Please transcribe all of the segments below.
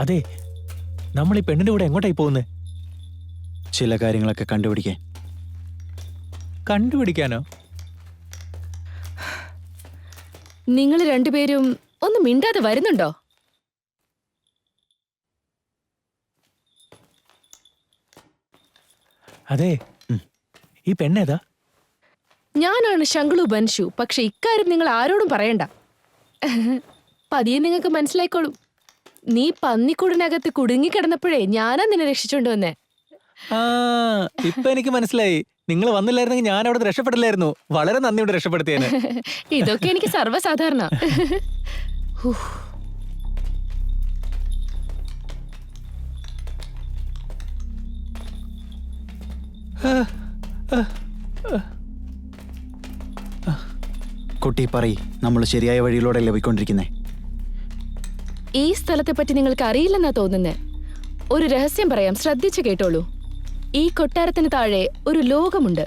അതെ, നമ്മൾ ഈ പെണ്ണിന്റെ കൂടെ എങ്ങോട്ടായി പോകുന്നത്? ചില കാര്യങ്ങളൊക്കെ കണ്ടുപിടിക്കാൻ. കണ്ടുപിടിക്കാനോ? നിങ്ങൾ രണ്ടുപേരും ഒന്ന് മിണ്ടാതെ വരുന്നുണ്ടോ? അതെ, ഈ പെണ്ണേതാ? ഞാനാണ് ശങ്കളു ബൻഷു. പക്ഷെ ഇക്കാര്യം നിങ്ങൾ ആരോടും പറയണ്ട. പതിയെ നിങ്ങൾക്ക് മനസ്സിലായിക്കോളും. നീ പന്നിക്കൂടിനകത്ത് കുടുങ്ങിക്കിടന്നപ്പോഴേ ഞാനാ നിന്നെ രക്ഷിച്ചോണ്ട് വന്നേ. ആ, ഇപ്പൊ എനിക്ക് മനസ്സിലായി. നിങ്ങൾ വന്നില്ലായിരുന്നെങ്കിൽ ഞാൻ അവിടെ രക്ഷപ്പെടില്ലായിരുന്നു. വളരെ നന്ദിയോടെ രക്ഷപ്പെടുത്തിയേനെ. ഇതൊക്കെ എനിക്ക് സർവ്വസാധാരണ. കുട്ടി പറയ്, നമ്മൾ ശരിയായ വഴിയിലൂടെയല്ലേ പോയിക്കൊണ്ടിരിക്കുന്നേ? ഈ സ്ഥലത്തെ പറ്റി നിങ്ങൾക്ക് അറിയില്ലെന്നാ തോന്നുന്നേ. ഒരു രഹസ്യം പറയാം, ശ്രദ്ധിച്ചു കേട്ടോളൂ. ഈ കൊട്ടാരത്തിന് താഴെ ഒരു ലോകമുണ്ട്.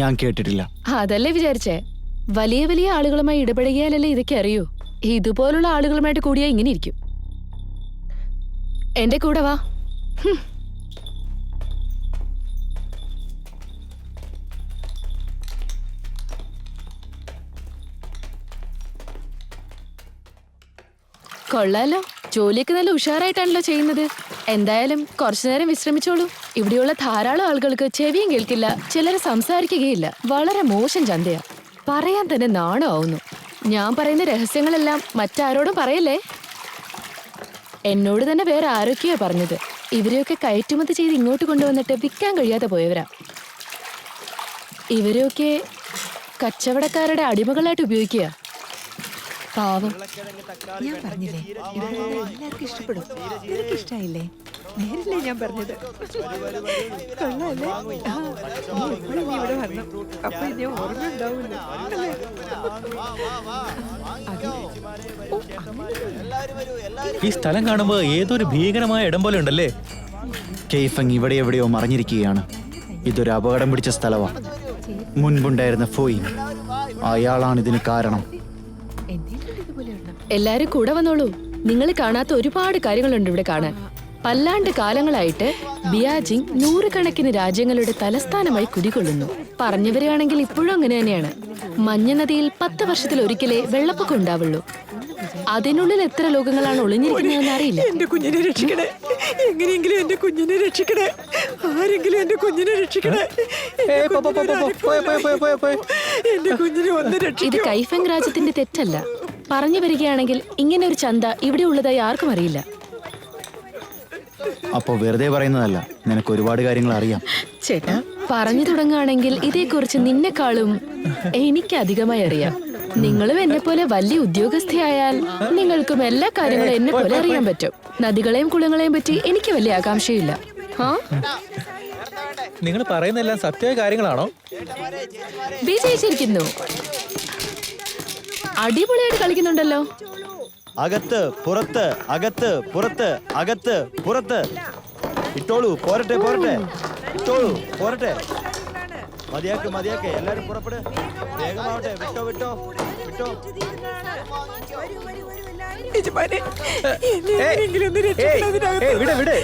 ഞാൻ കേട്ടിട്ടില്ല. അതല്ലേ വിചാരിച്ചേ. വലിയ വലിയ ആളുകളുമായി ഇടപഴകിയാലല്ലേ ഇതൊക്കെ അറിയൂ. ഇതുപോലുള്ള ആളുകളുമായിട്ട് കൂടിയാ ഇങ്ങനെ ഇരിക്കും. എന്റെ കൂടെ വാ. കൊള്ളാലോ, ജോലിയൊക്കെ നല്ല ഉഷാറായിട്ടാണല്ലോ ചെയ്യുന്നത്. എന്തായാലും കുറച്ചുനേരം വിശ്രമിച്ചോളൂ. ഇവിടെയുള്ള ധാരാളം ആളുകൾക്ക് ചെവിയും കേൾക്കില്ല, ചിലർ സംസാരിക്കുകയില്ല. വളരെ മോശം ചന്തയാ, പറയാൻ തന്നെ നാണമാവുന്നു. ഞാൻ പറയുന്ന രഹസ്യങ്ങളെല്ലാം മറ്റാരോടും പറയല്ലേ. എന്നോട് തന്നെ വേറെ ആരൊക്കെയാ പറഞ്ഞത്. ഇവരെയൊക്കെ കയറ്റുമതി ചെയ്ത് ഇങ്ങോട്ട് കൊണ്ടുവന്നിട്ട് വിൽക്കാൻ കഴിയാതെ പോയവരാ. ഇവരെയൊക്കെ കച്ചവടക്കാരുടെ അടിമകളായിട്ട് ഉപയോഗിക്കുക. പാവം. ഞാൻ പറഞ്ഞില്ലേ, എല്ലാവർക്കും ഇഷ്ടപ്പെടും. നിനക്ക് ഇഷ്ടായില്ലേ? നേരില്ലേ ഞാൻ പറഞ്ഞത്? കൊള്ളാല്ലേ? നീ ഇവിടെ വരണം. അപ്പൊ ഇനി ഓർമ്മ ഉണ്ടാവില്ല. ഈ സ്ഥലം കാണുമ്പോ ഏതൊരു ഭീകരമായ ഇടം പോലെ ഉണ്ടല്ലേ? കെയ്ഫങ് ഇവിടെ എവിടെയോ മറിഞ്ഞിരിക്കുകയാണ്. ഇതൊരു അപകടം പിടിച്ച സ്ഥലമാണ്. മുൻപുണ്ടായിരുന്ന ഫോയി, അയാളാണ് ഇതിന് കാരണം. എല്ലാരും കൂടെ വന്നോളൂ. നിങ്ങൾ കാണാത്ത ഒരുപാട് കാര്യങ്ങളുണ്ട് ഇവിടെ കാണാൻ. പല്ലാണ്ട് കാലങ്ങളായിട്ട് ബിയാജിങ് നൂറുകണക്കിന് രാജ്യങ്ങളുടെ തലസ്ഥാനമായി കുടികൊള്ളുന്നു. പറഞ്ഞു വരികയാണെങ്കിൽ ഇപ്പോഴും അങ്ങനെ തന്നെയാണ്. മഞ്ഞ നദിയിൽ 10 വർഷത്തിൽ ഒരിക്കലേ വെള്ളപ്പൊക്കം ഉണ്ടാവുള്ളൂ. അതിനുള്ളിൽ എത്ര ലോകങ്ങളാണ് ഒളിഞ്ഞിരിക്കുന്നതെന്ന് അറിയില്ല. എന്റെ കുഞ്ഞിനെ രക്ഷിക്കണേ, എങ്ങനെയെങ്കിലും എന്റെ കുഞ്ഞിനെ രക്ഷിക്കണേ. ആരെങ്കിലും എന്റെ കുഞ്ഞിനെ രക്ഷിക്കണേ. എന്റെ കുഞ്ഞിനെ ഒന്ന് ഇത് രക്ഷിക്കൂ. കൈഫങ് രാജ്യത്തിന്റെ തെറ്റല്ല. പറഞ്ഞു വരികയാണെങ്കിൽ ഇങ്ങനെ ഒരു ചന്ത ഇവിടെ ഉള്ളതായി ആർക്കും അറിയില്ല. അപ്പൊ വെറുതെ പറയുന്നതല്ല, നിനക്ക് ഒരുപാട് കാര്യങ്ങൾ അറിയാം. ചേട്ടാ, പറഞ്ഞു തുടങ്ങുകയാണെങ്കിൽ ഇതേക്കുറിച്ച് നിന്നെക്കാളും എനിക്ക് അധികമായി അറിയാം. നിങ്ങളും എന്നെ പോലെ വലിയ ഉദ്യോഗസ്ഥയായാൽ നിങ്ങൾക്കും എല്ലാ കാര്യങ്ങളും എന്നെ പോലെ അറിയാൻ പറ്റും. നദികളെയും കുളങ്ങളെയും പറ്റി എനിക്ക് വലിയ ആകാംക്ഷയില്ല. നിങ്ങൾ പറയുന്നതെല്ലാം സത്യമായ കാര്യങ്ങളാണോ? വിജയിച്ചിരിക്കുന്നു. അടിപൊളിയായിട്ട് കളിക്കുന്നുണ്ടല്ലോ. അകത്ത് പുറത്ത്, അകത്ത് പുറത്ത്, അകത്ത് പുറത്ത്. ഇട്ടോളൂ, പോരട്ടെ പോരട്ടെ, ഇട്ടോളൂ പോരട്ടെ. മതിയാക്ക് മതിയാക്ക്, എല്ലാരും പുറപ്പെട്. വേഗമാവട്ടെ, വിട്ടോ വിട്ടോ വിട്ടോ. യജമാനെ, എന്നെ എങ്ങനെയെങ്കിലും ഒന്ന് രക്ഷിക്കണം. അതിനകത്ത് വിട്.